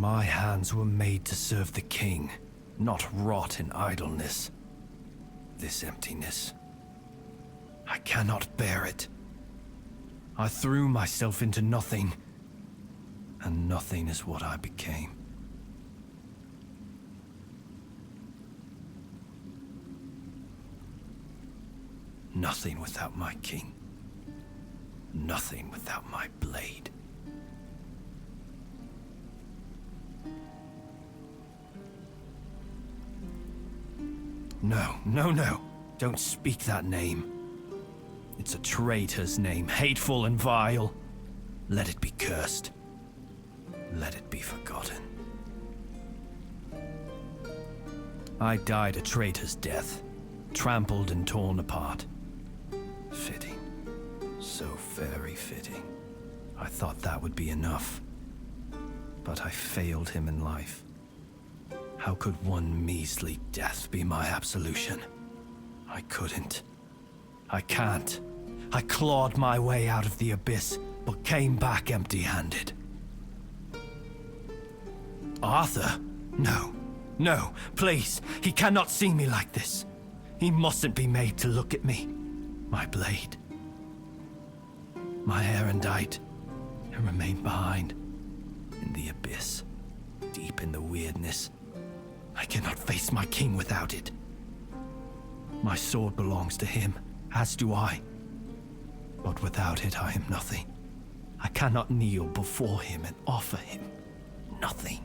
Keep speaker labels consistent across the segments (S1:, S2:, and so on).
S1: My hands were made to serve the king, not rot in idleness. This emptiness. I cannot bear it. I threw myself into nothing, and nothing is what I became. Nothing without my king. Nothing without my blade. No, no, no. Don't speak that name. It's a traitor's name, hateful and vile. Let it be cursed. Let it be forgotten. I died a traitor's death, trampled and torn apart. Fitting. So very fitting. I thought that would be enough. But I failed him in life. How could one measly death be my absolution? I couldn't. I can't. I clawed my way out of the abyss, but came back empty-handed. Arthur? No. No, please. He cannot see me like this. He mustn't be made to look at me. My blade. My erendite. It remained behind. In the abyss. Deep in the weirdness. I cannot face my king without it. My sword belongs to him, as do I. But without it, I am nothing. I cannot kneel before him and offer him nothing.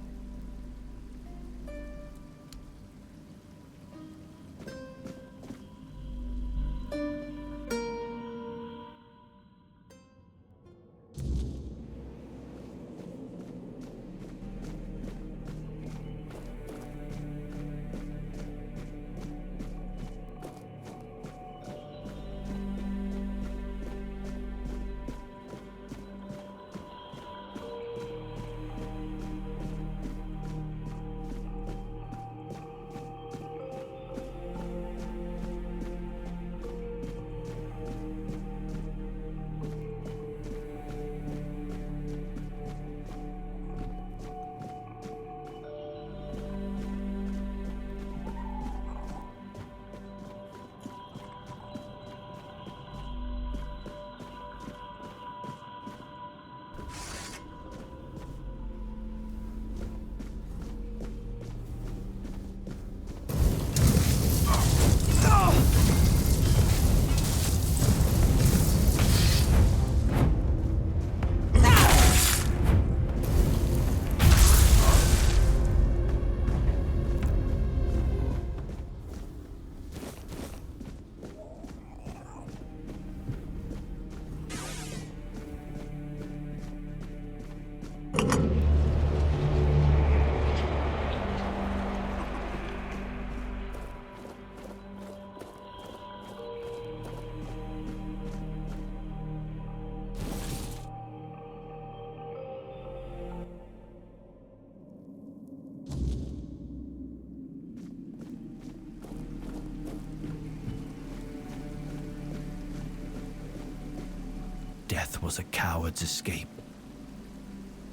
S1: Death was a coward's escape.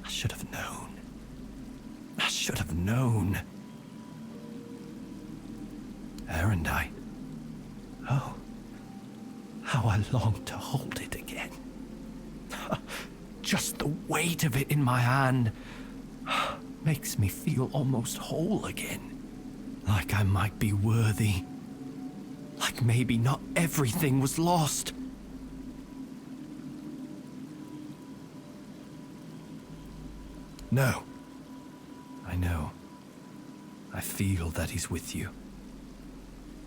S1: I should have known. I should have known. Erendite. Oh, how I long to hold it again. Just the weight of it in my hand makes me feel almost whole again. Like I might be worthy. Like maybe not everything was lost. No. I know. I feel that he's with you.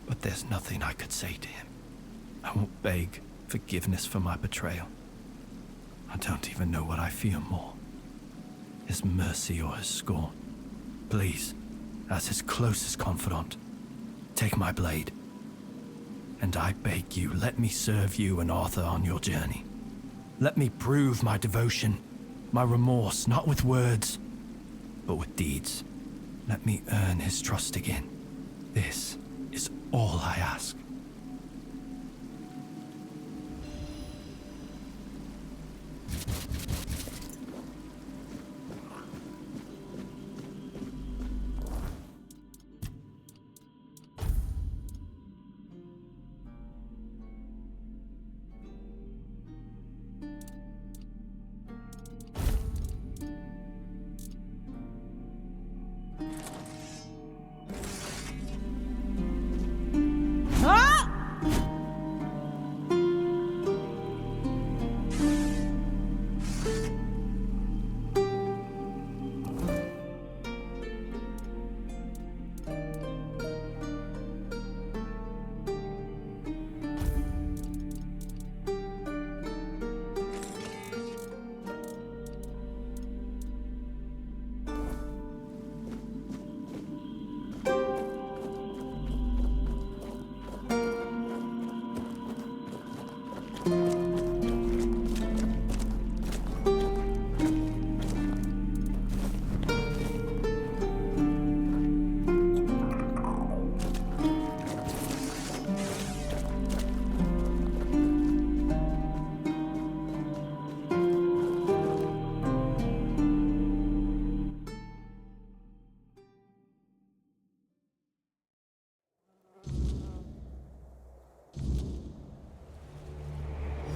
S1: But there's nothing I could say to him. I won't beg forgiveness for my betrayal. I don't even know what I fear more. His mercy or his scorn. Please, as his closest confidant, take my blade. And I beg you, let me serve you and Arthur on your journey. Let me prove my devotion, my remorse, not with words, but with deeds. Let me earn his trust again. This is all I ask.
S2: Your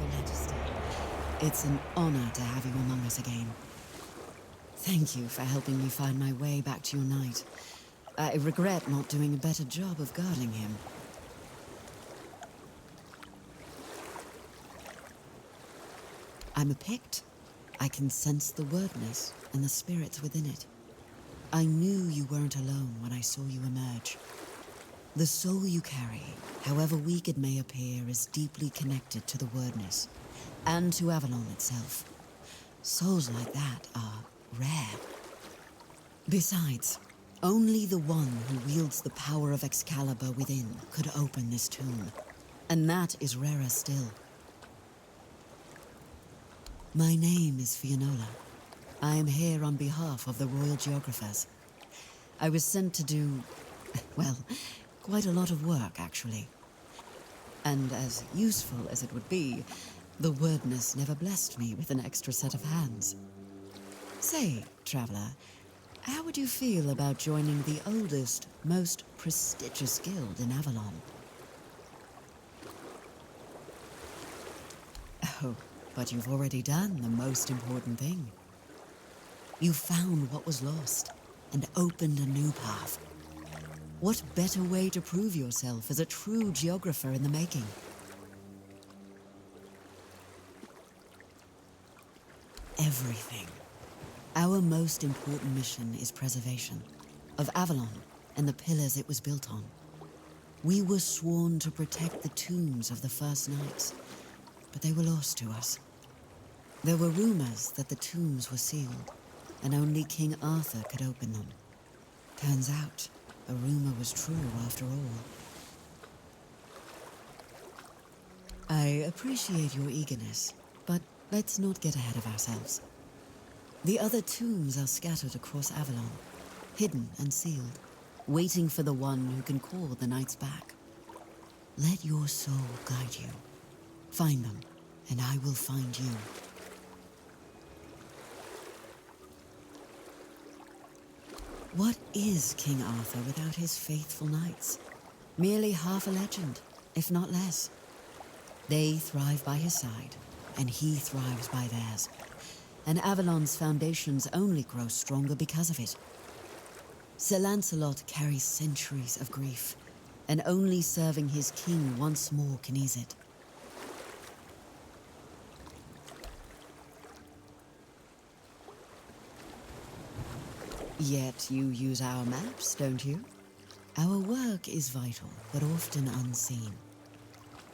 S2: Majesty, it's an honor to have you among us again. Thank you for helping me find my way back to your knight. I regret not doing a better job of guarding him. I'm a Pict. I can sense the wordness and the spirits within it. I knew you weren't alone when I saw you emerge. The soul you carry, however weak it may appear, is deeply connected to the wordness, and to Avalon itself. Souls like that are rare. Besides, only the one who wields the power of Excalibur within could open this tomb, and that is rarer still. My name is Fianola. I am here on behalf of the Royal Geographers. I was sent to do, well, quite a lot of work, actually. And as useful as it would be, the wordness never blessed me with an extra set of hands. Say, traveler, how would you feel about joining the oldest, most prestigious guild in Avalon? Oh, but you've already done the most important thing. You found what was lost and opened a new path. What better way to prove yourself as a true geographer in the making? Everything. Our most important mission is preservation of Avalon and the pillars it was built on. We were sworn to protect the tombs of the first knights, but they were lost to us. There were rumors that the tombs were sealed, and only King Arthur could open them. Turns out, the rumor was true after all. I appreciate your eagerness, but let's not get ahead of ourselves. The other tombs are scattered across Avalon, hidden and sealed, waiting for the one who can call the knights back. Let your soul guide you. Find them, and I will find you. What is King Arthur without his faithful knights? Merely half a legend, if not less. They thrive by his side, and he thrives by theirs. And Avalon's foundations only grow stronger because of it. Sir Lancelot carries centuries of grief, and only serving his king once more can ease it. Yet you use our maps, don't you? Our work is vital, but often unseen.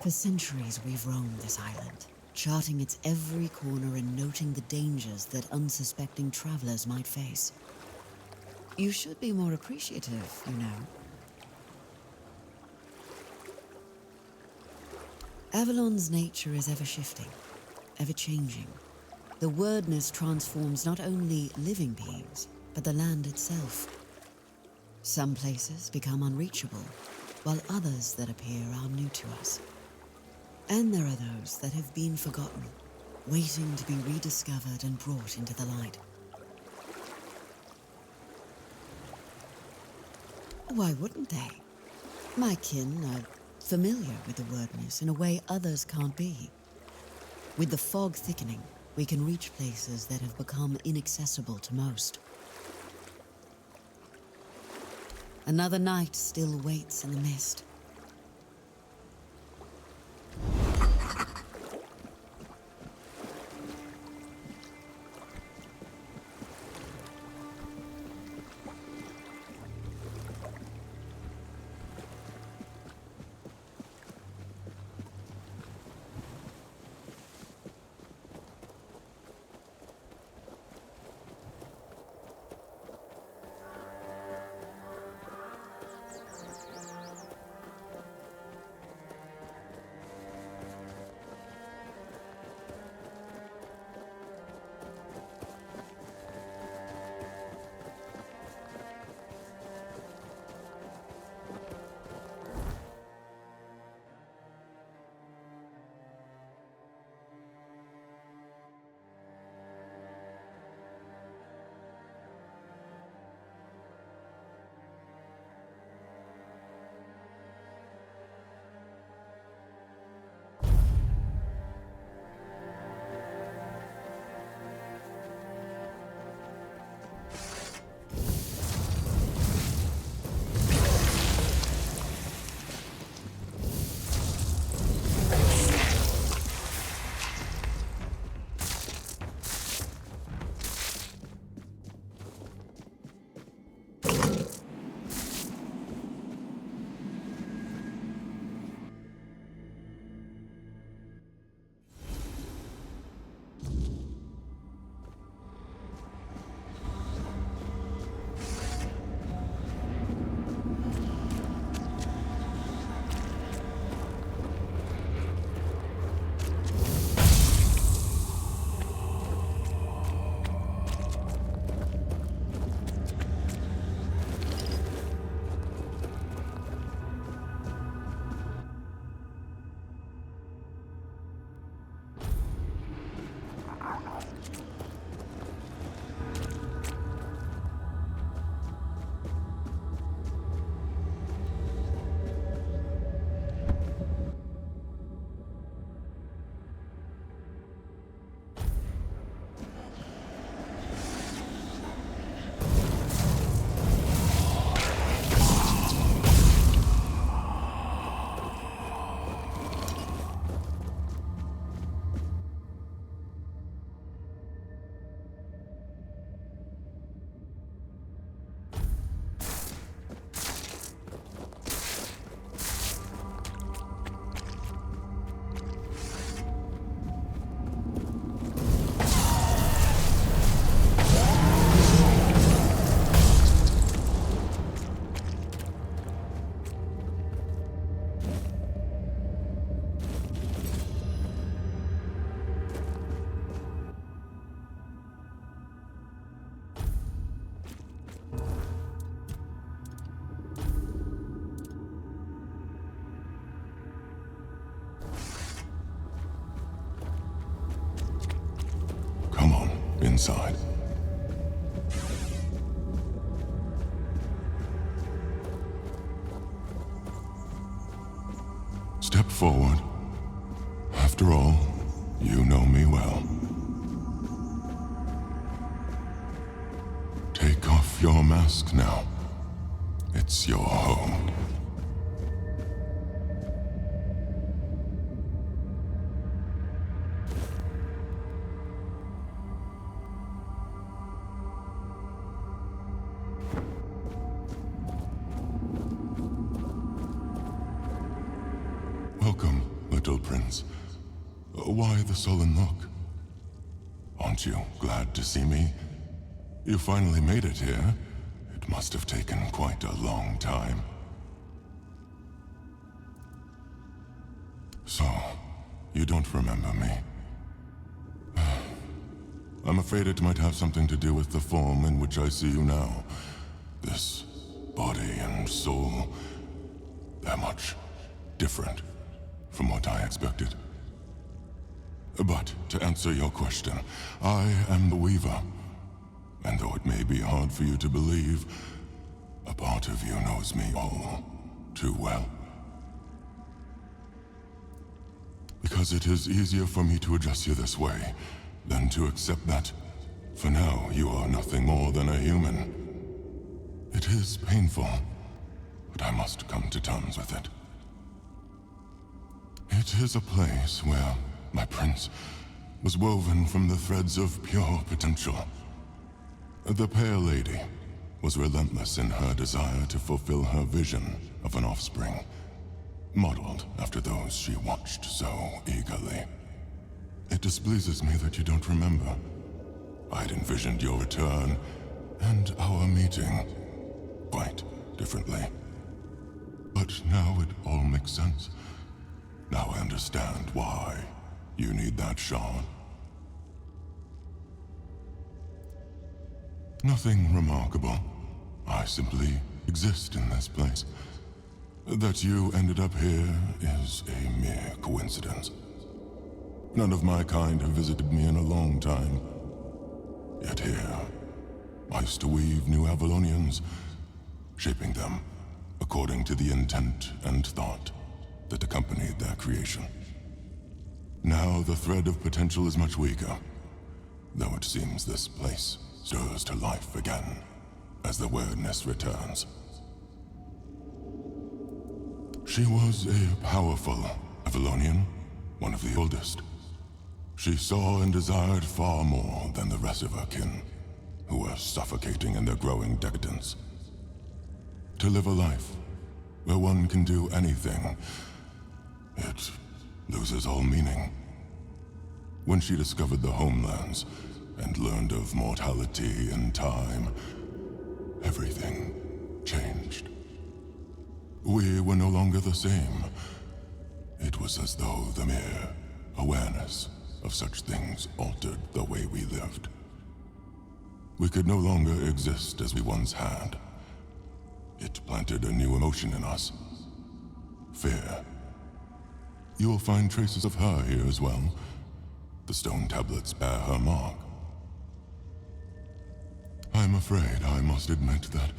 S2: For centuries we've roamed this island, charting its every corner and noting the dangers that unsuspecting travelers might face. You should be more appreciative, you know. Avalon's nature is ever-shifting, ever-changing. The wordness transforms not only living beings, but the land itself. Some places become unreachable, while others that appear are new to us. And there are those that have been forgotten, waiting to be rediscovered and brought into the light. Why wouldn't they? My kin are familiar with the wordness in a way others can't be. With the fog thickening, we can reach places that have become inaccessible to most. Another night still waits in the mist.
S3: Step forward. After all, you know me well. Take off your mask now. It's your home. Welcome, little prince. Why the sullen look? Aren't you glad to see me? You finally made it here. It must have taken quite a long time. So, you don't remember me. I'm afraid it might have something to do with the form in which I see you now. This body and soul, they're much different from what I expected. But to answer your question, I am the Weaver. And though it may be hard for you to believe, a part of you knows me all too well. Because it is easier for me to address you this way than to accept that, for now, you are nothing more than a human. It is painful, but I must come to terms with it. It is a place where my prince was woven from the threads of pure potential. The Pale Lady was relentless in her desire to fulfill her vision of an offspring, modeled after those she watched so eagerly. It displeases me that you don't remember. I'd envisioned your return and our meeting quite differently. But now it all makes sense. Now I understand why you need that shard. Nothing remarkable. I simply exist in this place. That you ended up here is a mere coincidence. None of my kind have visited me in a long time. Yet here, I used to weave new Avalonians, shaping them according to the intent and thought that accompanied their creation. Now the thread of potential is much weaker, though it seems this place stirs to life again as the weirdness returns. She was a powerful Avalonian, one of the oldest. She saw and desired far more than the rest of her kin, who were suffocating in their growing decadence. To live a life where one can do anything, it loses all meaning. When she discovered the homelands and learned of mortality and time, everything changed. We were no longer the same. It was as though the mere awareness of such things altered the way we lived. We could no longer exist as we once had. It planted a new emotion in us. Fear. You will find traces of her here as well. The stone tablets bear her mark. I'm afraid I must admit that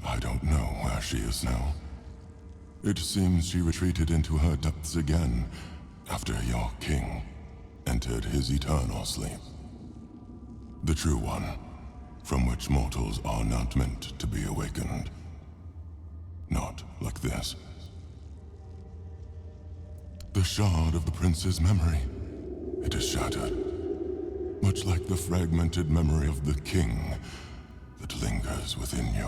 S3: I don't know where she is now. It seems she retreated into her depths again after your king entered his eternal sleep. The true one, from which mortals are not meant to be awakened. Not like this. The shard of the prince's memory. It is shattered, much like the fragmented memory of the king that lingers within you.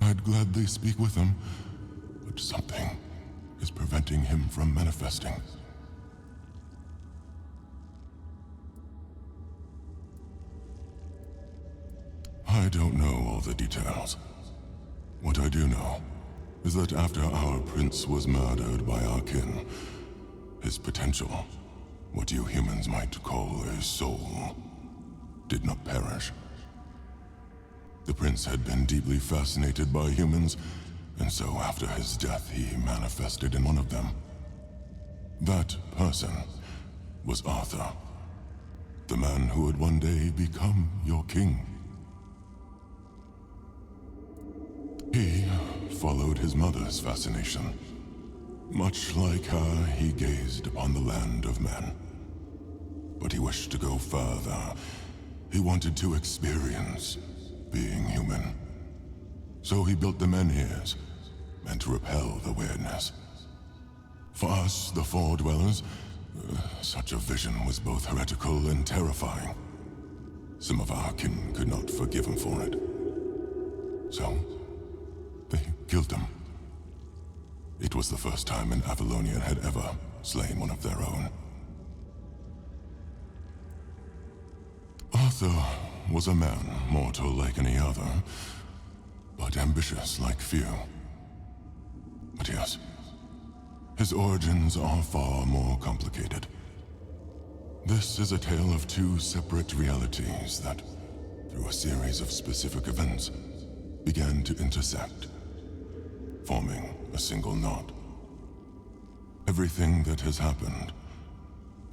S3: I'd gladly speak with him, but something is preventing him from manifesting. I don't know all the details. What I do know is that after our prince was murdered by our kin, his potential, what you humans might call a soul, did not perish. The prince had been deeply fascinated by humans, and so after his death he manifested in one of them. That person was Arthur, the man who would one day become your king. He followed his mother's fascination. Much like her, he gazed upon the land of men. But he wished to go further. He wanted to experience being human. So he built the menhirs, meant to repel the weirdness. For us, the Four Dwellers, such a vision was both heretical and terrifying. Some of our kin could not forgive him for it. So, they killed him. It was the first time an Avalonian had ever slain one of their own. Arthur was a man, mortal like any other, but ambitious like few. But yes, his origins are far more complicated. This is a tale of two separate realities that, through a series of specific events, began to intersect, forming a single knot. Everything that has happened,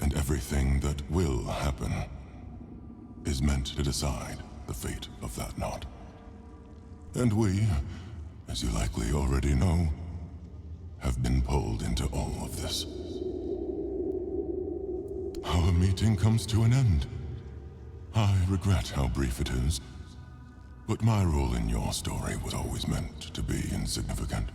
S3: and everything that will happen, is meant to decide the fate of that knot. And we, as you likely already know, have been pulled into all of this. Our meeting comes to an end. I regret how brief it is, but my role in your story was always meant to be insignificant.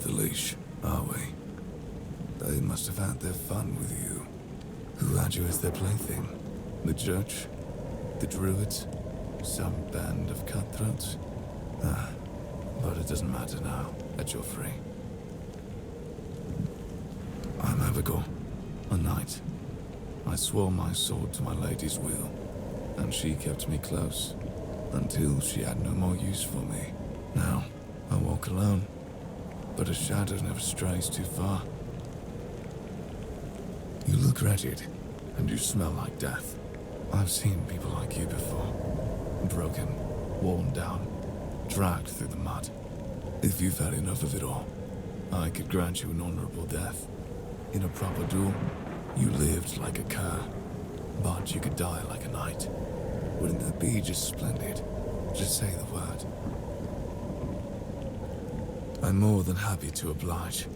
S4: The leash, are we? They must have had their fun with you. Who had you as their plaything? The church? The druids? Some band of cutthroats? But it doesn't matter now that you're free. I'm Abigail, a knight. I swore my sword to my lady's will, and she kept me close, until she had no more use for me. Now, I walk alone. But a shadow never strays too far. You look wretched, and you smell like death. I've seen people like you before. Broken, worn down, dragged through the mud. If you've had enough of it all, I could grant you an honorable death. In a proper duel, you lived like a cur, but you could die like a knight. Wouldn't that be just splendid? Just say the word. I'm more than happy to oblige.